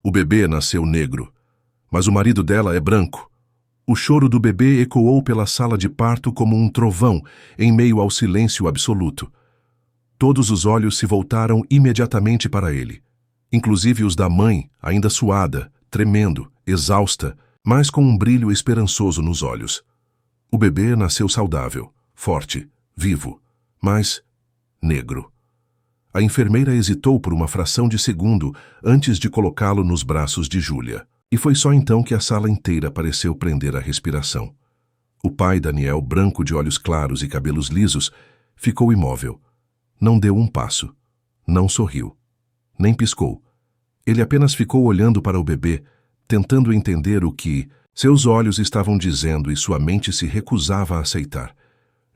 O bebê nasceu negro, mas o marido dela é branco. O choro do bebê ecoou pela sala de parto como um trovão em meio ao silêncio absoluto. Todos os olhos se voltaram imediatamente para ele, inclusive os da mãe, ainda suada, tremendo, exausta, mas com um brilho esperançoso nos olhos. O bebê nasceu saudável, forte, vivo, mas negro. A enfermeira hesitou por uma fração de segundo antes de colocá-lo nos braços de Júlia. E foi só então que a sala inteira pareceu prender a respiração. O pai, Daniel, branco de olhos claros e cabelos lisos, ficou imóvel. Não deu um passo. Não sorriu. Nem piscou. Ele apenas ficou olhando para o bebê, tentando entender o que seus olhos estavam dizendo e sua mente se recusava a aceitar.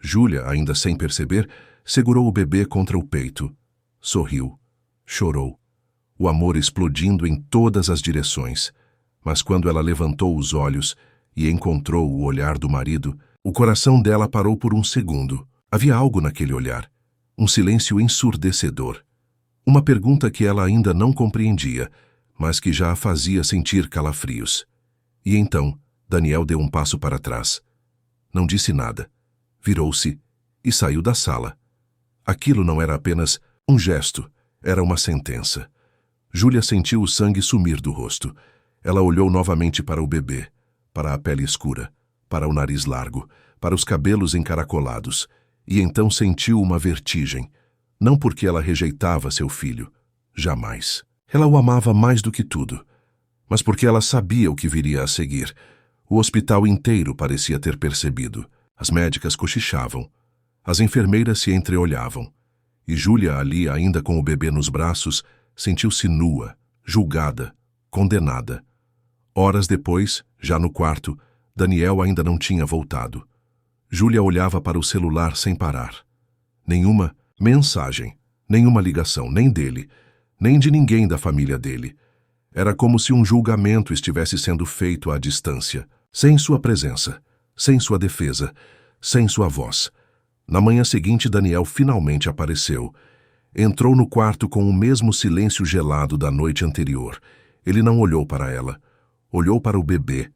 Júlia, ainda sem perceber, segurou o bebê contra o peito. Sorriu. Chorou. O amor explodindo em todas as direções. Mas quando ela levantou os olhos e encontrou o olhar do marido, o coração dela parou por um segundo. Havia algo naquele olhar. Um silêncio ensurdecedor. Uma pergunta que ela ainda não compreendia, mas que já a fazia sentir calafrios. E então, Daniel deu um passo para trás. Não disse nada. Virou-se e saiu da sala. Aquilo não era apenas um gesto, era uma sentença. Júlia sentiu o sangue sumir do rosto. Ela olhou novamente para o bebê, para a pele escura, para o nariz largo, para os cabelos encaracolados, e então sentiu uma vertigem. Não porque ela rejeitava seu filho. Jamais. Ela o amava mais do que tudo. Mas porque ela sabia o que viria a seguir. O hospital inteiro parecia ter percebido. As médicas cochichavam. As enfermeiras se entreolhavam. E Júlia, ali ainda com o bebê nos braços, sentiu-se nua, julgada, condenada. Horas depois, já no quarto, Daniel ainda não tinha voltado. Júlia olhava para o celular sem parar. Nenhuma mensagem, nenhuma ligação, nem dele, nem de ninguém da família dele. Era como se um julgamento estivesse sendo feito à distância, sem sua presença, sem sua defesa, sem sua voz. Na manhã seguinte, Daniel finalmente apareceu. Entrou no quarto com o mesmo silêncio gelado da noite anterior. Ele não olhou para ela. Olhou para o bebê,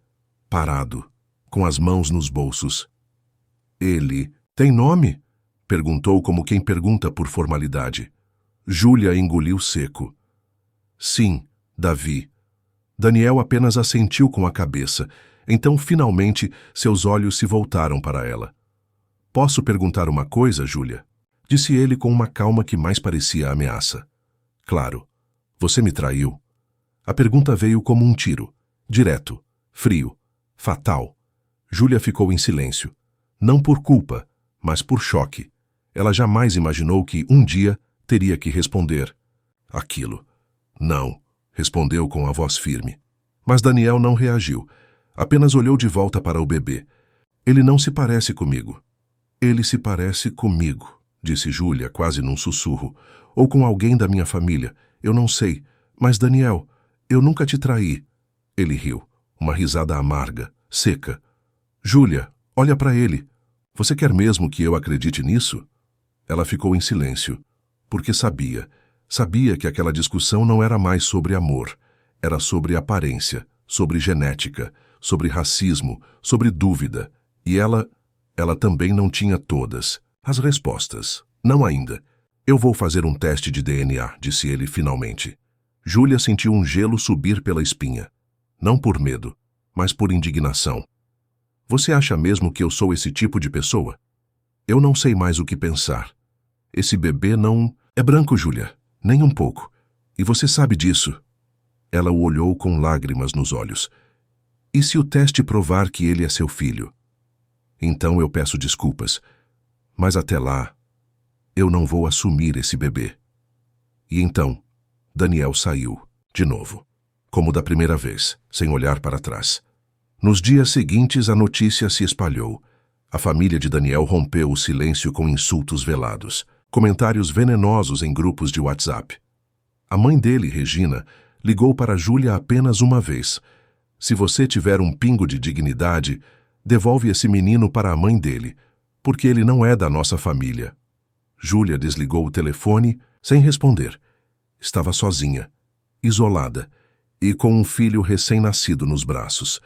parado, com as mãos nos bolsos. Ele tem nome? Perguntou como quem pergunta por formalidade. Júlia engoliu seco. Sim, Davi. Daniel apenas assentiu com a cabeça. Então, finalmente, seus olhos se voltaram para ela. Posso perguntar uma coisa, Júlia? Disse ele com uma calma que mais parecia ameaça. Claro. Você me traiu. A pergunta veio como um tiro. Direto, frio, fatal. Júlia ficou em silêncio. Não por culpa, mas por choque. Ela jamais imaginou que, um dia, teria que responder. Aquilo. Não, respondeu com a voz firme. Mas Daniel não reagiu. Apenas olhou de volta para o bebê. Ele não se parece comigo. Ele se parece comigo, disse Júlia, quase num sussurro. Ou com alguém da minha família. Eu não sei. Mas, Daniel, eu nunca te traí. Ele riu, uma risada amarga, seca. Júlia, olha para ele. Você quer mesmo que eu acredite nisso? Ela ficou em silêncio, porque sabia que aquela discussão não era mais sobre amor. Era sobre aparência, sobre genética, sobre racismo, sobre dúvida. E ela também não tinha todas as respostas. Não ainda. Eu vou fazer um teste de DNA, disse ele finalmente. Júlia sentiu um gelo subir pela espinha. Não por medo, mas por indignação. Você acha mesmo que eu sou esse tipo de pessoa? Eu não sei mais o que pensar. Esse bebê não é branco, Júlia, nem um pouco. E você sabe disso. Ela o olhou com lágrimas nos olhos. E se o teste provar que ele é seu filho? Então eu peço desculpas. Mas até lá, eu não vou assumir esse bebê. E então, Daniel saiu, de novo. Como da primeira vez, sem olhar para trás. Nos dias seguintes, a notícia se espalhou. A família de Daniel rompeu o silêncio com insultos velados, comentários venenosos em grupos de WhatsApp. A mãe dele, Regina, ligou para Júlia apenas uma vez. Se você tiver um pingo de dignidade, devolve esse menino para a mãe dele, porque ele não é da nossa família. Júlia desligou o telefone sem responder. Estava sozinha, isolada, e com um filho recém-nascido nos braços.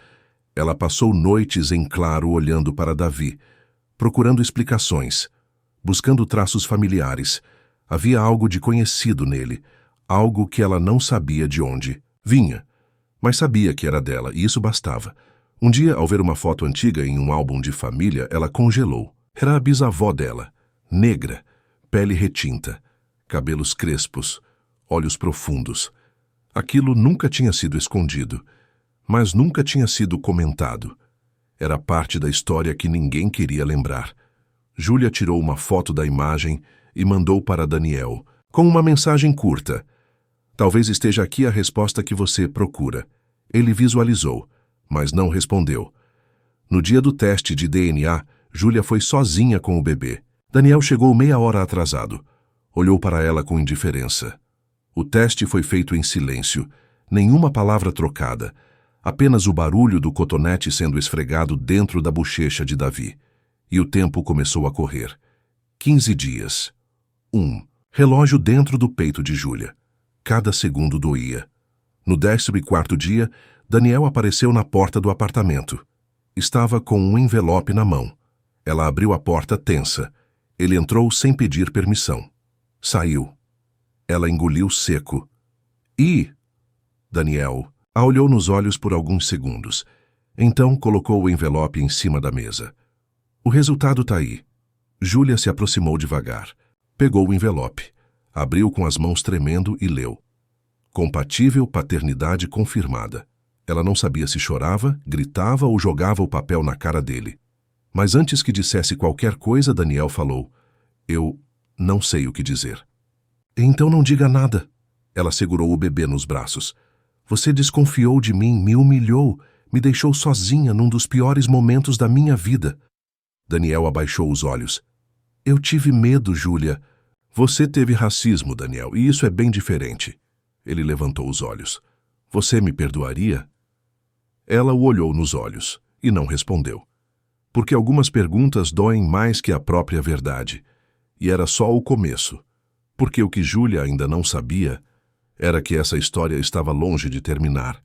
Ela passou noites em claro olhando para Davi, procurando explicações, buscando traços familiares. Havia algo de conhecido nele, algo que ela não sabia de onde vinha, mas sabia que era dela, e isso bastava. Um dia, ao ver uma foto antiga em um álbum de família, ela congelou. Era a bisavó dela, negra, pele retinta, cabelos crespos, olhos profundos. Aquilo nunca tinha sido escondido, mas nunca tinha sido comentado. Era parte da história que ninguém queria lembrar. Júlia tirou uma foto da imagem e mandou para Daniel, com uma mensagem curta. Talvez esteja aqui a resposta que você procura. Ele visualizou, mas não respondeu. No dia do teste de DNA, Júlia foi sozinha com o bebê. Daniel chegou meia hora atrasado. Olhou para ela com indiferença. O teste foi feito em silêncio, nenhuma palavra trocada, apenas o barulho do cotonete sendo esfregado dentro da bochecha de Davi. E o tempo começou a correr. 15 dias. 1. Relógio dentro do peito de Júlia. Cada segundo doía. No 14º dia, Daniel apareceu na porta do apartamento. Estava com um envelope na mão. Ela abriu a porta tensa. Ele entrou sem pedir permissão. Saiu. Ela engoliu seco. Daniel a olhou nos olhos por alguns segundos. Então colocou o envelope em cima da mesa. O resultado tá aí. Júlia se aproximou devagar. Pegou o envelope. Abriu com as mãos tremendo e leu. Compatível paternidade confirmada. Ela não sabia se chorava, gritava ou jogava o papel na cara dele. Mas antes que dissesse qualquer coisa, Daniel falou: Eu não sei o que dizer. Então não diga nada. Ela segurou o bebê nos braços. Você desconfiou de mim, me humilhou, me deixou sozinha num dos piores momentos da minha vida. Daniel abaixou os olhos. Eu tive medo, Júlia. Você teve racismo, Daniel, e isso é bem diferente. Ele levantou os olhos. Você me perdoaria? Ela o olhou nos olhos e não respondeu. Porque algumas perguntas doem mais que a própria verdade. E era só o começo. Porque o que Júlia ainda não sabia era que essa história estava longe de terminar.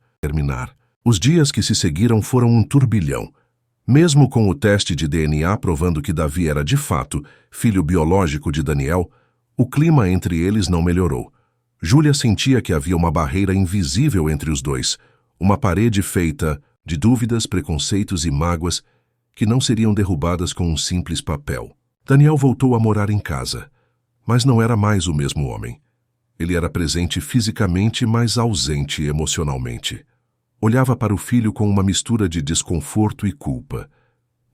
Os dias que se seguiram foram um turbilhão. Mesmo com o teste de DNA provando que Davi era de fato filho biológico de Daniel, o clima entre eles não melhorou. Júlia sentia que havia uma barreira invisível entre os dois, uma parede feita de dúvidas, preconceitos e mágoas que não seriam derrubadas com um simples papel. Daniel voltou a morar em casa, mas não era mais o mesmo homem. Ele era presente fisicamente, mas ausente emocionalmente. Olhava para o filho com uma mistura de desconforto e culpa.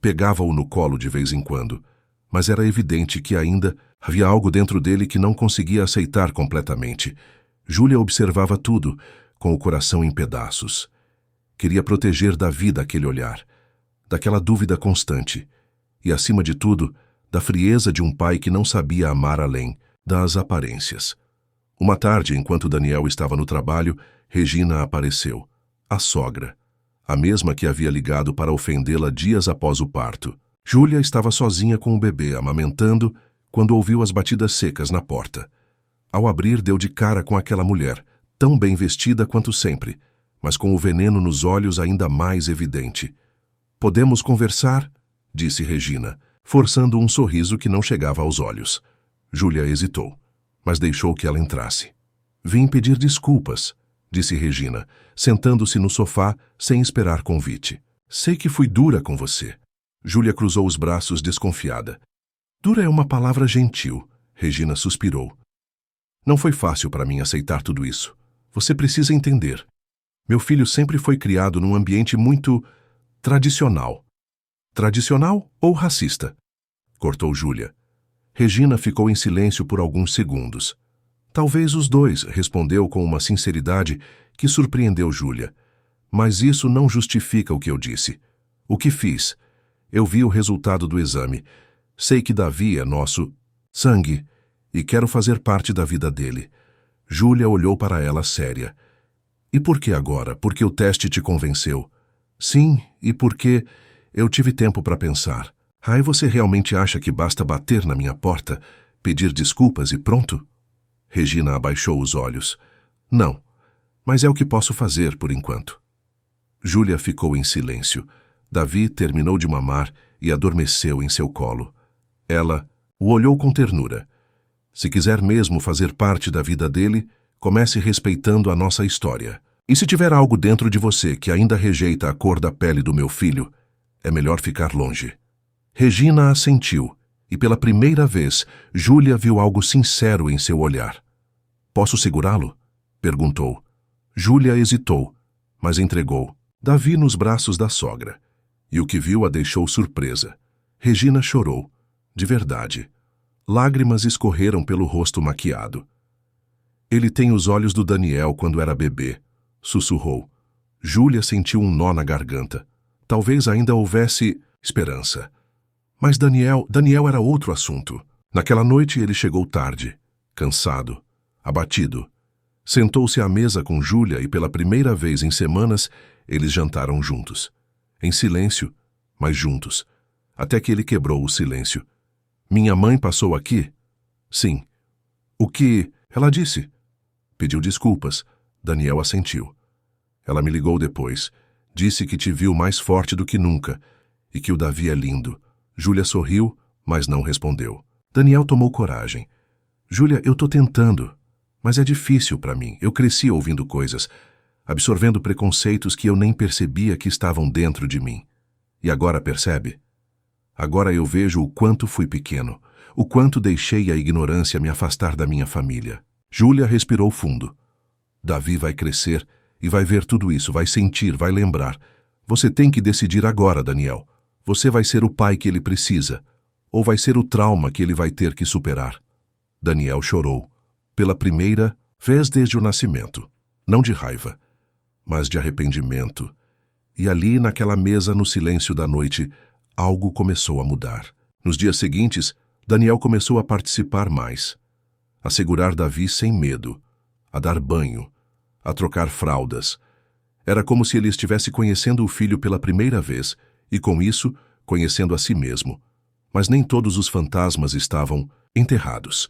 Pegava-o no colo de vez em quando, mas era evidente que ainda havia algo dentro dele que não conseguia aceitar completamente. Júlia observava tudo, com o coração em pedaços. Queria proteger Davi daquele olhar, daquela dúvida constante, e, acima de tudo, da frieza de um pai que não sabia amar além das aparências. Uma tarde, enquanto Daniel estava no trabalho, Regina apareceu. A sogra, a mesma que havia ligado para ofendê-la dias após o parto. Júlia estava sozinha com o bebê, amamentando, quando ouviu as batidas secas na porta. Ao abrir, deu de cara com aquela mulher, tão bem vestida quanto sempre, mas com o veneno nos olhos ainda mais evidente. Podemos conversar? Disse Regina, forçando um sorriso que não chegava aos olhos. Júlia hesitou, mas deixou que ela entrasse. Vim pedir desculpas, disse Regina, sentando-se no sofá sem esperar convite. Sei que fui dura com você. Júlia cruzou os braços desconfiada. Dura é uma palavra gentil, Regina suspirou. Não foi fácil para mim aceitar tudo isso. Você precisa entender. Meu filho sempre foi criado num ambiente muito tradicional. Tradicional ou racista? Cortou Júlia. Regina ficou em silêncio por alguns segundos. Talvez os dois, respondeu com uma sinceridade que surpreendeu Júlia. Mas isso não justifica o que eu disse. O que fiz? Eu vi o resultado do exame. Sei que Davi é nosso sangue e quero fazer parte da vida dele. Júlia olhou para ela séria. E por que agora? Porque o teste te convenceu? Sim, e porque eu tive tempo para pensar. Aí você realmente acha que basta bater na minha porta, pedir desculpas e pronto? Regina abaixou os olhos. Não. Mas é o que posso fazer por enquanto. Júlia ficou em silêncio. Davi terminou de mamar e adormeceu em seu colo. Ela o olhou com ternura. Se quiser mesmo fazer parte da vida dele, comece respeitando a nossa história. E se tiver algo dentro de você que ainda rejeita a cor da pele do meu filho, é melhor ficar longe. Regina assentiu, e pela primeira vez, Júlia viu algo sincero em seu olhar. Posso segurá-lo? Perguntou. Júlia hesitou, mas entregou Davi nos braços da sogra. E o que viu a deixou surpresa. Regina chorou, de verdade. Lágrimas escorreram pelo rosto maquiado. Ele tem os olhos do Daniel quando era bebê, sussurrou. Júlia sentiu um nó na garganta. Talvez ainda houvesse esperança. Mas Daniel era outro assunto. Naquela noite ele chegou tarde, cansado, abatido. Sentou-se à mesa com Júlia e pela primeira vez em semanas eles jantaram juntos. Em silêncio, mas juntos. Até que ele quebrou o silêncio. Minha mãe passou aqui? Sim. O que ela disse? Pediu desculpas. Daniel assentiu. Ela me ligou depois. Disse que te viu mais forte do que nunca e que o Davi é lindo. Júlia sorriu, mas não respondeu. Daniel tomou coragem. Júlia, eu tô tentando, mas é difícil para mim. Eu cresci ouvindo coisas, absorvendo preconceitos que eu nem percebia que estavam dentro de mim. E agora percebe? Agora eu vejo o quanto fui pequeno, o quanto deixei a ignorância me afastar da minha família. Júlia respirou fundo. Davi vai crescer e vai ver tudo isso, vai sentir, vai lembrar. Você tem que decidir agora, Daniel. Você vai ser o pai que ele precisa, ou vai ser o trauma que ele vai ter que superar. Daniel chorou, pela primeira vez desde o nascimento. Não de raiva, mas de arrependimento. E ali, naquela mesa, no silêncio da noite, algo começou a mudar. Nos dias seguintes, Daniel começou a participar mais, a segurar Davi sem medo, a dar banho, a trocar fraldas. Era como se ele estivesse conhecendo o filho pela primeira vez e, com isso, conhecendo a si mesmo. Mas nem todos os fantasmas estavam enterrados.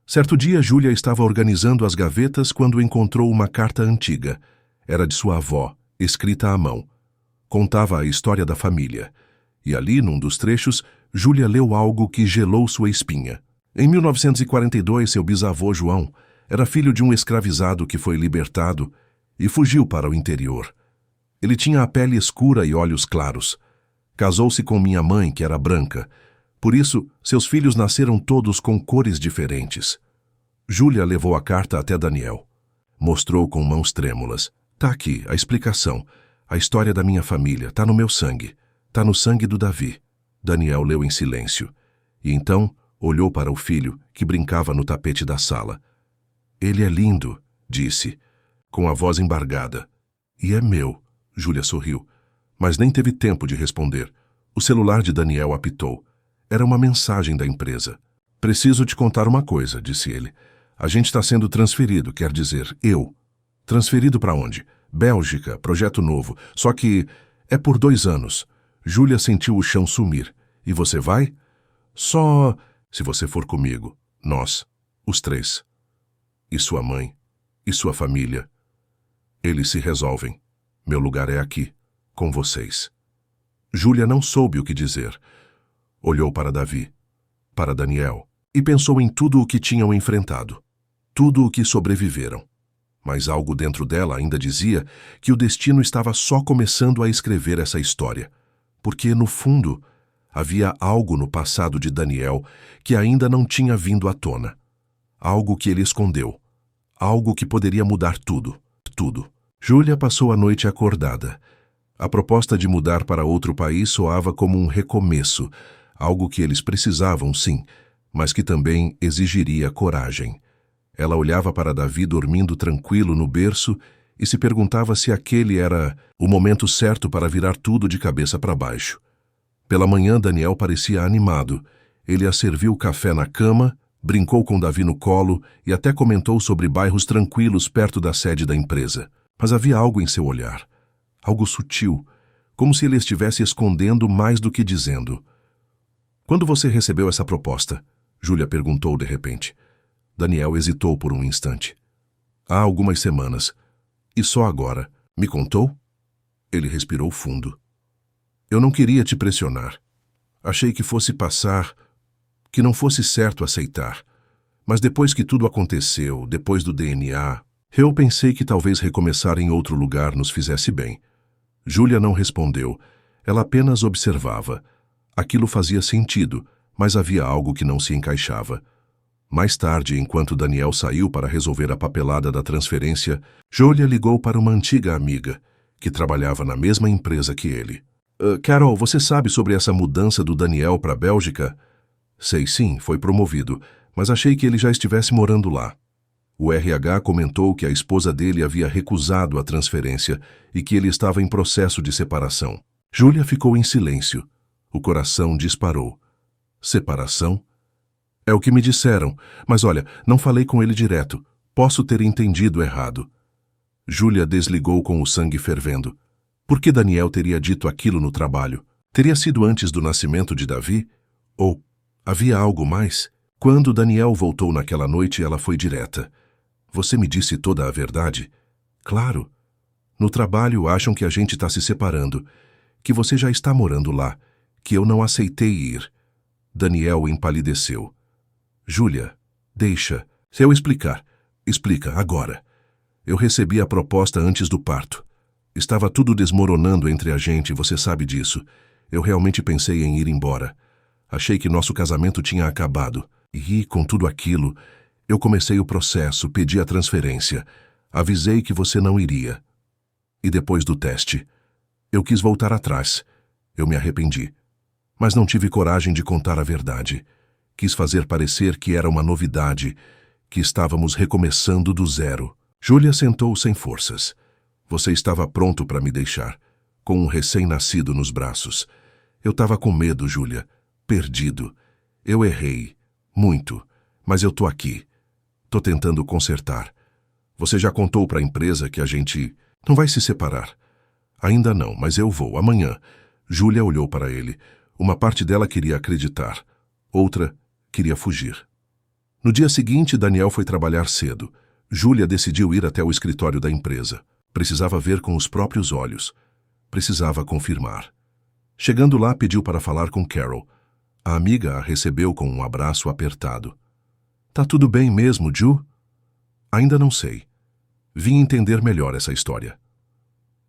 Certo dia, Júlia estava organizando as gavetas quando encontrou uma carta antiga. Era de sua avó, escrita à mão. Contava a história da família. E ali, num dos trechos, Júlia leu algo que gelou sua espinha. Em 1942, seu bisavô João era filho de um escravizado que foi libertado e fugiu para o interior. Ele tinha a pele escura e olhos claros. Casou-se com minha mãe, que era branca. Por isso, seus filhos nasceram todos com cores diferentes. Júlia levou a carta até Daniel. Mostrou com mãos trêmulas. Tá aqui, a explicação. A história da minha família. Tá no meu sangue. Tá no sangue do Davi. Daniel leu em silêncio. E então olhou para o filho, que brincava no tapete da sala. Ele é lindo, disse, com a voz embargada. E é meu, Júlia sorriu. Mas nem teve tempo de responder. O celular de Daniel apitou. Era uma mensagem da empresa. Preciso te contar uma coisa, disse ele. A gente está sendo transferido, quer dizer, eu. Transferido para onde? Bélgica, projeto novo. Só que é por 2 anos. Júlia sentiu o chão sumir. E você vai? Só se você for comigo. Nós, os 3. E sua mãe? E sua família? Eles se resolvem. Meu lugar é aqui, com vocês. Júlia não soube o que dizer. Olhou para Davi, para Daniel, e pensou em tudo o que tinham enfrentado, tudo o que sobreviveram. Mas algo dentro dela ainda dizia que o destino estava só começando a escrever essa história, porque, no fundo, havia algo no passado de Daniel que ainda não tinha vindo à tona. Algo que ele escondeu, algo que poderia mudar tudo, tudo. Júlia passou a noite acordada. A proposta de mudar para outro país soava como um recomeço, algo que eles precisavam, sim, mas que também exigiria coragem. Ela olhava para Davi dormindo tranquilo no berço e se perguntava se aquele era o momento certo para virar tudo de cabeça para baixo. Pela manhã, Daniel parecia animado. Ele a serviu café na cama, brincou com Davi no colo e até comentou sobre bairros tranquilos perto da sede da empresa. Mas havia algo em seu olhar, algo sutil, como se ele estivesse escondendo mais do que dizendo. Quando você recebeu essa proposta? Júlia perguntou de repente. Daniel hesitou por um instante. Há algumas semanas. E só agora, me contou? Ele respirou fundo. Eu não queria te pressionar. Achei que fosse passar, que não fosse certo aceitar. Mas depois que tudo aconteceu, depois do DNA, eu pensei que talvez recomeçar em outro lugar nos fizesse bem. Júlia não respondeu. Ela apenas observava. Aquilo fazia sentido, mas havia algo que não se encaixava. Mais tarde, enquanto Daniel saiu para resolver a papelada da transferência, Júlia ligou para uma antiga amiga, que trabalhava na mesma empresa que ele. Carol, você sabe sobre essa mudança do Daniel para a Bélgica? Sei sim, foi promovido, mas achei que ele já estivesse morando lá. O RH comentou que a esposa dele havia recusado a transferência e que ele estava em processo de separação. Júlia ficou em silêncio. O coração disparou. Separação? É o que me disseram, mas olha, não falei com ele direto. Posso ter entendido errado. Júlia desligou com o sangue fervendo. Por que Daniel teria dito aquilo no trabalho? Teria sido antes do nascimento de Davi? Ou havia algo mais? Quando Daniel voltou naquela noite, ela foi direta. Você me disse toda a verdade? Claro. No trabalho acham que a gente está se separando, que você já está morando lá, que eu não aceitei ir. Daniel empalideceu. Júlia, deixa. Se eu explicar. Explica, agora. Eu recebi a proposta antes do parto. Estava tudo desmoronando entre a gente, você sabe disso. Eu realmente pensei em ir embora. Achei que nosso casamento tinha acabado. E, com tudo aquilo, eu comecei o processo, pedi a transferência. Avisei que você não iria. E depois do teste, eu quis voltar atrás. Eu me arrependi. Mas não tive coragem de contar a verdade. Quis fazer parecer que era uma novidade, que estávamos recomeçando do zero. Júlia sentou sem forças. Você estava pronto para me deixar, com um recém-nascido nos braços. Eu estava com medo, Júlia. Perdido. Eu errei. Muito. Mas eu tô aqui. Tô tentando consertar. Você já contou para a empresa que a gente não vai se separar? Ainda não, mas eu vou, amanhã. Júlia olhou para ele. Uma parte dela queria acreditar. Outra queria fugir. No dia seguinte, Daniel foi trabalhar cedo. Júlia decidiu ir até o escritório da empresa. Precisava ver com os próprios olhos. Precisava confirmar. Chegando lá, pediu para falar com Carol. A amiga a recebeu com um abraço apertado. Tá tudo bem mesmo, Ju? Ainda não sei. Vim entender melhor essa história.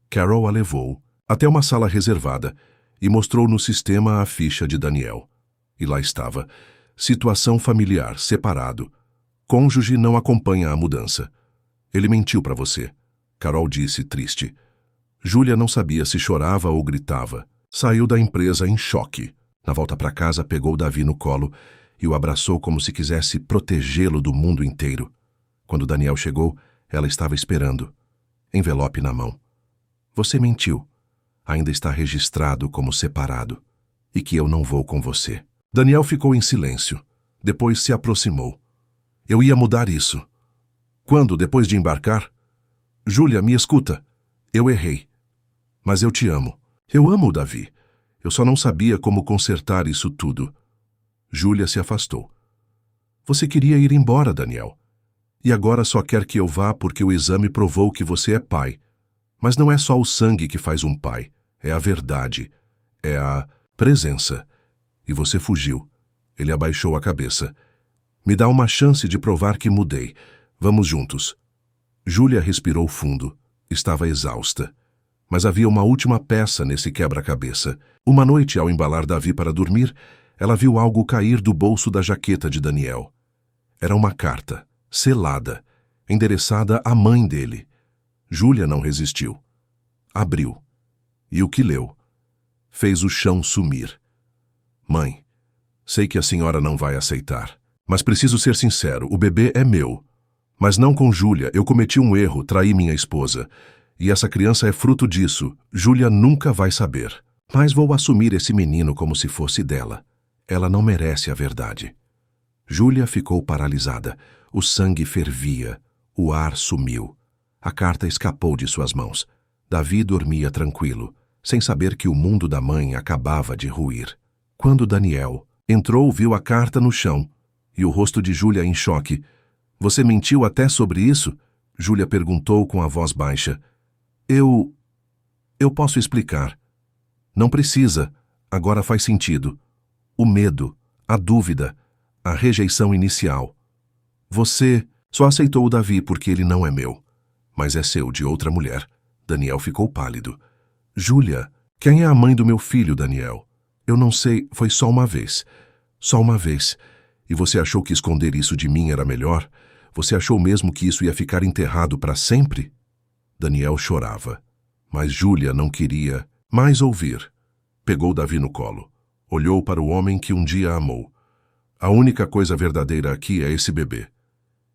Carol a levou até uma sala reservada e mostrou no sistema a ficha de Daniel. E lá estava. Situação familiar, separado. Cônjuge não acompanha a mudança. Ele mentiu para você. Carol disse, triste. Júlia não sabia se chorava ou gritava. Saiu da empresa em choque. Na volta para casa, pegou Davi no colo e o abraçou como se quisesse protegê-lo do mundo inteiro. Quando Daniel chegou, ela estava esperando. Envelope na mão. Você mentiu. Ainda está registrado como separado. E que eu não vou com você. Daniel ficou em silêncio. Depois se aproximou. Eu ia mudar isso. Quando, depois de embarcar? Júlia, me escuta. Eu errei. Mas eu te amo. Eu amo o Davi. Eu só não sabia como consertar isso tudo. Júlia se afastou. Você queria ir embora, Daniel. E agora só quer que eu vá porque o exame provou que você é pai. Mas não é só o sangue que faz um pai. É a verdade. É a presença. E você fugiu. Ele abaixou a cabeça. Me dá uma chance de provar que mudei. Vamos juntos. Júlia respirou fundo. Estava exausta. Mas havia uma última peça nesse quebra-cabeça. Uma noite, ao embalar Davi para dormir, ela viu algo cair do bolso da jaqueta de Daniel. Era uma carta, selada, endereçada à mãe dele. Júlia não resistiu. Abriu. E o que leu? Fez o chão sumir. Mãe, sei que a senhora não vai aceitar, mas preciso ser sincero, o bebê é meu. Mas não com Júlia, eu cometi um erro, traí minha esposa. E essa criança é fruto disso. Júlia nunca vai saber. Mas vou assumir esse menino como se fosse dela. Ela não merece a verdade. Júlia ficou paralisada. O sangue fervia. O ar sumiu. A carta escapou de suas mãos. Davi dormia tranquilo, sem saber que o mundo da mãe acabava de ruir. Quando Daniel entrou, viu a carta no chão e o rosto de Júlia em choque. Você mentiu até sobre isso? Júlia perguntou com a voz baixa. Eu posso explicar. Não precisa. Agora faz sentido. O medo, a dúvida, a rejeição inicial. Você só aceitou o Davi porque ele não é meu, mas é seu, de outra mulher. Daniel ficou pálido. Júlia, quem é a mãe do meu filho, Daniel? Eu não sei, foi só uma vez. Só uma vez. E você achou que esconder isso de mim era melhor? Você achou mesmo que isso ia ficar enterrado para sempre? Daniel chorava. Mas Júlia não queria mais ouvir. Pegou Davi no colo. Olhou para o homem que um dia amou. A única coisa verdadeira aqui é esse bebê.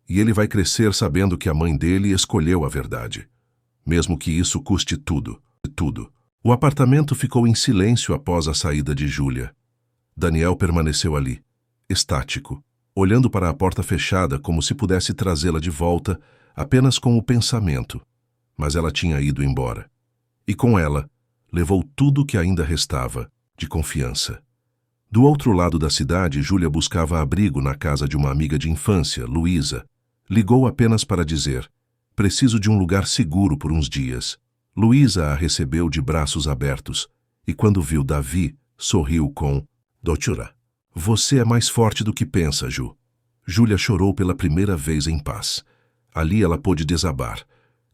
E ele vai crescer sabendo que a mãe dele escolheu a verdade. Mesmo que isso custe tudo, tudo. O apartamento ficou em silêncio após a saída de Júlia. Daniel permaneceu ali, estático, olhando para a porta fechada como se pudesse trazê-la de volta apenas com o pensamento. Mas ela tinha ido embora. E com ela, levou tudo que ainda restava de confiança. Do outro lado da cidade, Júlia buscava abrigo na casa de uma amiga de infância, Luísa. Ligou apenas para dizer: preciso de um lugar seguro por uns dias. Luísa a recebeu de braços abertos, e quando viu Davi, sorriu com: Doutora, você é mais forte do que pensa, Ju. Júlia chorou pela primeira vez em paz. Ali ela pôde desabar,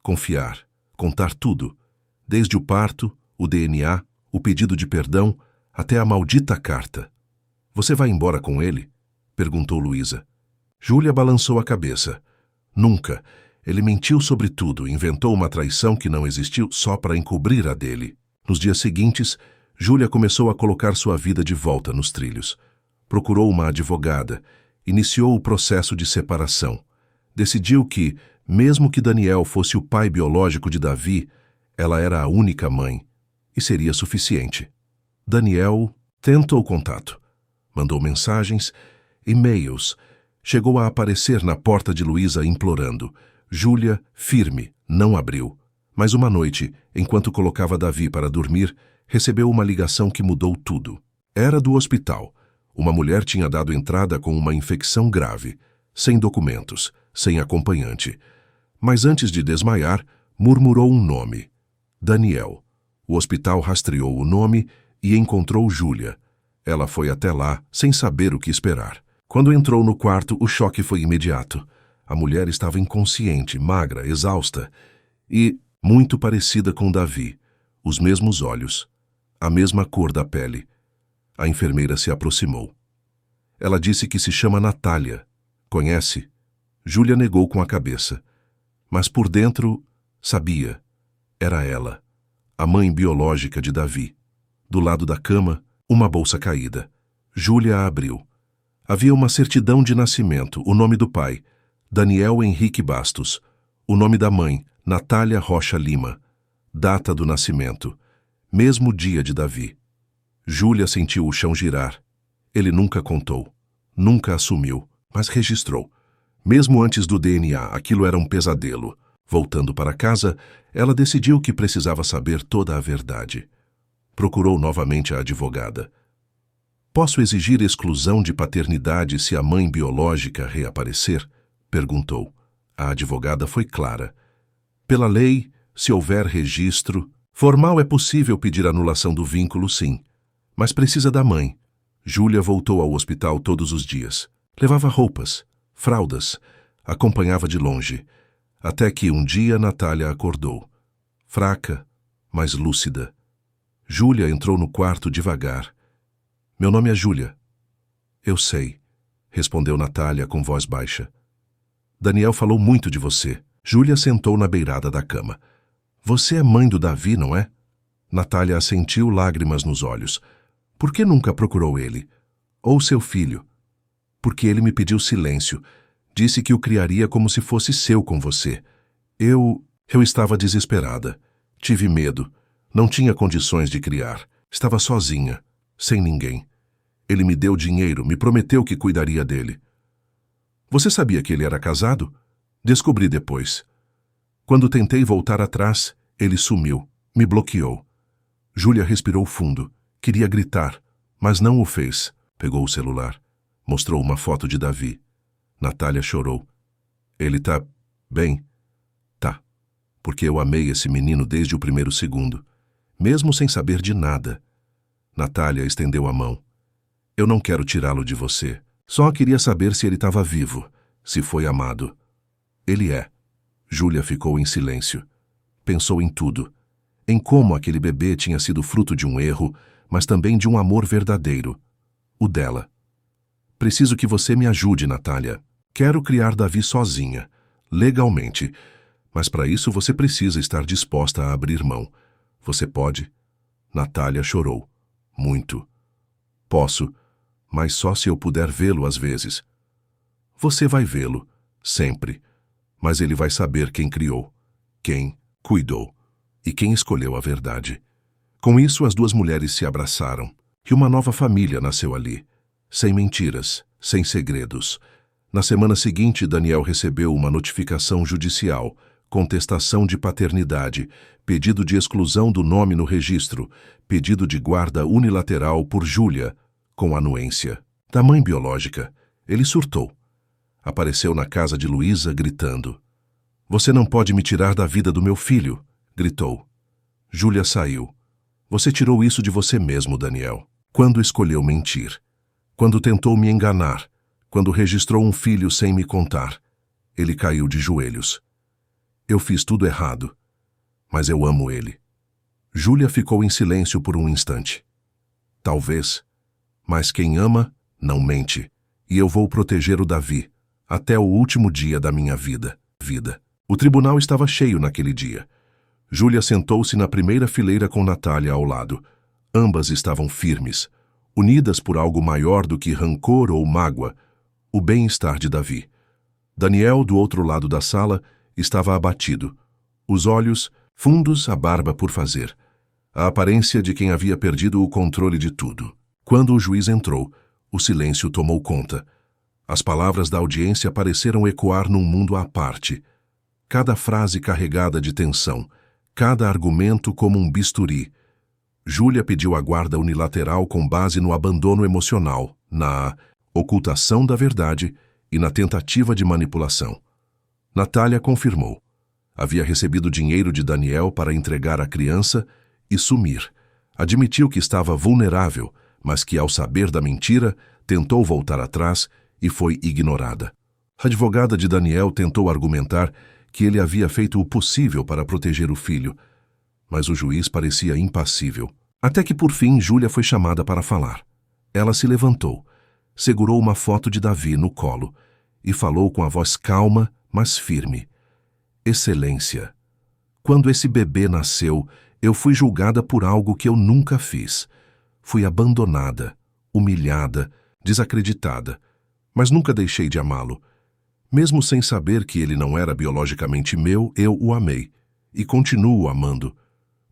confiar, contar tudo, desde o parto, o DNA, o pedido de perdão, até a maldita carta. Você vai embora com ele? Perguntou Luísa. Júlia balançou a cabeça. Nunca. Ele mentiu sobre tudo, inventou uma traição que não existiu só para encobrir a dele. Nos dias seguintes, Júlia começou a colocar sua vida de volta nos trilhos. Procurou uma advogada, iniciou o processo de separação. Decidiu que, mesmo que Daniel fosse o pai biológico de Davi, ela era a única mãe, e seria suficiente. Daniel tentou contato. Mandou mensagens, e-mails. Chegou a aparecer na porta de Luísa implorando. Júlia, firme, não abriu. Mas uma noite, enquanto colocava Davi para dormir, recebeu uma ligação que mudou tudo. Era do hospital. Uma mulher tinha dado entrada com uma infecção grave, sem documentos, sem acompanhante. Mas antes de desmaiar, murmurou um nome. Daniel. O hospital rastreou o nome e encontrou Júlia. Ela foi até lá, sem saber o que esperar. Quando entrou no quarto, o choque foi imediato. A mulher estava inconsciente, magra, exausta e muito parecida com Davi. Os mesmos olhos, a mesma cor da pele. A enfermeira se aproximou. Ela disse que se chama Natália. Conhece? Júlia negou com a cabeça. Mas por dentro, sabia. Era ela, a mãe biológica de Davi. Do lado da cama, uma bolsa caída. Júlia a abriu. Havia uma certidão de nascimento, o nome do pai, Daniel Henrique Bastos. O nome da mãe, Natália Rocha Lima. Data do nascimento, mesmo dia de Davi. Júlia sentiu o chão girar. Ele nunca contou, nunca assumiu, mas registrou. Mesmo antes do DNA, aquilo era um pesadelo. Voltando para casa, ela decidiu que precisava saber toda a verdade. Procurou novamente a advogada. Posso exigir exclusão de paternidade se a mãe biológica reaparecer? Perguntou. A advogada foi clara. Pela lei, se houver registro formal, é possível pedir anulação do vínculo, sim. Mas precisa da mãe. Júlia voltou ao hospital todos os dias. Levava roupas, fraldas, acompanhava de longe. Até que um dia Natália acordou. Fraca, mas lúcida. Júlia entrou no quarto devagar. Meu nome é Júlia. Eu sei, respondeu Natália com voz baixa. Daniel falou muito de você. Júlia sentou na beirada da cama. Você é mãe do Davi, não é? Natália assentiu, lágrimas nos olhos. Por que nunca procurou ele? Ou seu filho? Porque ele me pediu silêncio. Disse que o criaria como se fosse seu com você. Eu estava desesperada. Tive medo. Não tinha condições de criar. Estava sozinha, sem ninguém. Ele me deu dinheiro, me prometeu que cuidaria dele. Você sabia que ele era casado? Descobri depois. Quando tentei voltar atrás, ele sumiu, me bloqueou. Júlia respirou fundo. Queria gritar, mas não o fez. Pegou o celular. Mostrou uma foto de Davi. Natália chorou. Ele tá bem. porque eu amei esse menino desde o primeiro segundo, mesmo sem saber de nada. Natália estendeu a mão. Eu não quero tirá-lo de você. Só queria saber se ele estava vivo, se foi amado. Ele é. Júlia ficou em silêncio. Pensou em tudo. Em como aquele bebê tinha sido fruto de um erro, mas também de um amor verdadeiro. O dela. Preciso que você me ajude, Natália. Quero criar Davi sozinha, legalmente. Mas para isso você precisa estar disposta a abrir mão. Você pode? Natália chorou. Muito. Posso, mas só se eu puder vê-lo às vezes. Você vai vê-lo, sempre. Mas ele vai saber quem criou, quem cuidou e quem escolheu a verdade. Com isso, as duas mulheres se abraçaram e uma nova família nasceu ali. Sem mentiras, sem segredos. Na semana seguinte, Daniel recebeu uma notificação judicial, contestação de paternidade, pedido de exclusão do nome no registro, pedido de guarda unilateral por Júlia, com anuência. Da mãe biológica, ele surtou. Apareceu na casa de Luísa, gritando. Você não pode me tirar da vida do meu filho, gritou. Júlia saiu. Você tirou isso de você mesmo, Daniel. Quando escolheu mentir. Quando tentou me enganar. Quando registrou um filho sem me contar. Ele caiu de joelhos. Eu fiz tudo errado. Mas eu amo ele. Júlia ficou em silêncio por um instante. Talvez. Mas quem ama, não mente. E eu vou proteger o Davi, até o último dia da minha vida. O tribunal estava cheio naquele dia. Júlia sentou-se na primeira fileira com Natália ao lado. Ambas estavam firmes, unidas por algo maior do que rancor ou mágoa, o bem-estar de Davi. Daniel, do outro lado da sala, estava abatido. Os olhos fundos, a barba por fazer. A aparência de quem havia perdido o controle de tudo. Quando o juiz entrou, o silêncio tomou conta. As palavras da audiência pareceram ecoar num mundo à parte. Cada frase carregada de tensão, cada argumento como um bisturi. Júlia pediu a guarda unilateral com base no abandono emocional, na ocultação da verdade e na tentativa de manipulação. Natália confirmou. Havia recebido dinheiro de Daniel para entregar a criança e sumir. Admitiu que estava vulnerável, mas que, ao saber da mentira, tentou voltar atrás e foi ignorada. A advogada de Daniel tentou argumentar que ele havia feito o possível para proteger o filho, mas o juiz parecia impassível. Até que, por fim, Júlia foi chamada para falar. Ela se levantou, segurou uma foto de Davi no colo e falou com a voz calma, mas firme. Excelência, quando esse bebê nasceu, eu fui julgada por algo que eu nunca fiz. Fui abandonada, humilhada, desacreditada, mas nunca deixei de amá-lo. Mesmo sem saber que ele não era biologicamente meu, eu o amei e continuo amando,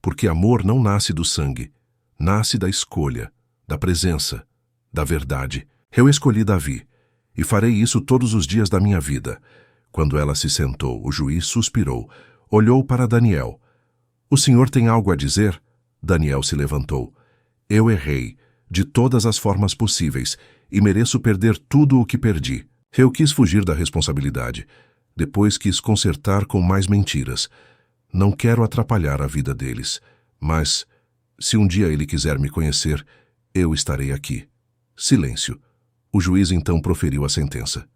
porque amor não nasce do sangue, nasce da escolha, da presença, da verdade. Eu escolhi Davi e farei isso todos os dias da minha vida. Quando ela se sentou, o juiz suspirou, olhou para Daniel. O senhor tem algo a dizer? Daniel se levantou. Eu errei, de todas as formas possíveis, e mereço perder tudo o que perdi. Eu quis fugir da responsabilidade. Depois quis consertar com mais mentiras. Não quero atrapalhar a vida deles, mas, se um dia ele quiser me conhecer, eu estarei aqui. Silêncio. O juiz então proferiu a sentença.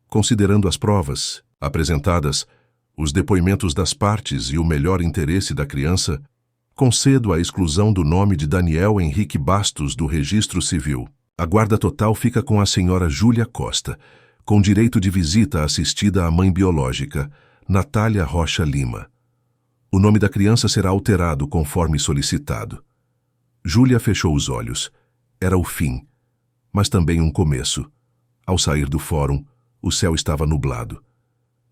Considerando as provas apresentadas, os depoimentos das partes e o melhor interesse da criança, concedo a exclusão do nome de Daniel Henrique Bastos do Registro Civil. A guarda total fica com a senhora Júlia Costa, com direito de visita assistida à mãe biológica, Natália Rocha Lima. O nome da criança será alterado conforme solicitado. Júlia fechou os olhos. Era o fim, mas também um começo. Ao sair do fórum, o céu estava nublado.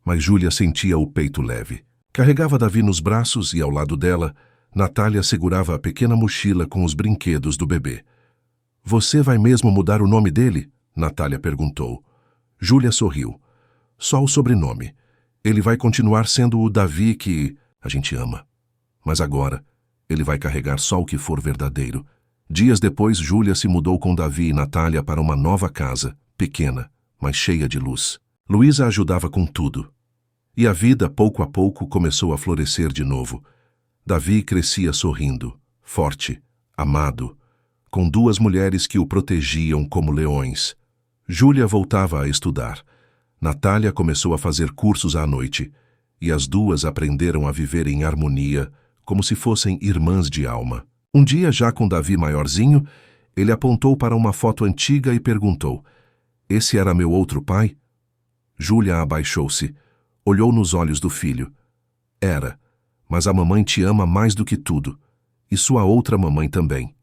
Mas Júlia sentia o peito leve. Carregava Davi nos braços e, ao lado dela, Natália segurava a pequena mochila com os brinquedos do bebê. Você vai mesmo mudar o nome dele? Natália perguntou. Júlia sorriu. Só o sobrenome. Ele vai continuar sendo o Davi que a gente ama. Mas agora, ele vai carregar só o que for verdadeiro. Dias depois, Júlia se mudou com Davi e Natália para uma nova casa, pequena, mas cheia de luz. Luísa ajudava com tudo. E a vida, pouco a pouco, começou a florescer de novo. Davi crescia sorrindo, forte, amado, com duas mulheres que o protegiam como leões. Júlia voltava a estudar. Natália começou a fazer cursos à noite, e as duas aprenderam a viver em harmonia, como se fossem irmãs de alma. Um dia, já com Davi maiorzinho, ele apontou para uma foto antiga e perguntou: "Esse era meu outro pai?" Júlia abaixou-se, olhou nos olhos do filho. "Era, mas a mamãe te ama mais do que tudo, e sua outra mamãe também."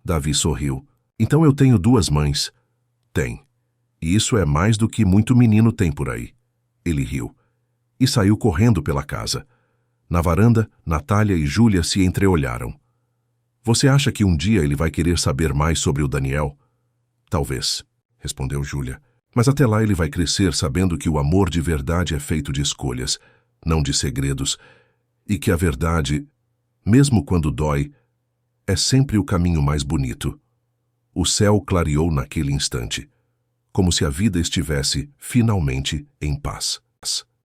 Davi sorriu. "Então eu tenho duas mães." "Tem. E isso é mais do que muito menino tem por aí." Ele riu e saiu correndo pela casa. Na varanda, Natália e Júlia se entreolharam. "Você acha que um dia ele vai querer saber mais sobre o Daniel?" "Talvez", respondeu Júlia. "Mas até lá ele vai crescer sabendo que o amor de verdade é feito de escolhas, não de segredos, e que a verdade, mesmo quando dói, é sempre o caminho mais bonito." O céu clareou naquele instante, como se a vida estivesse finalmente em paz.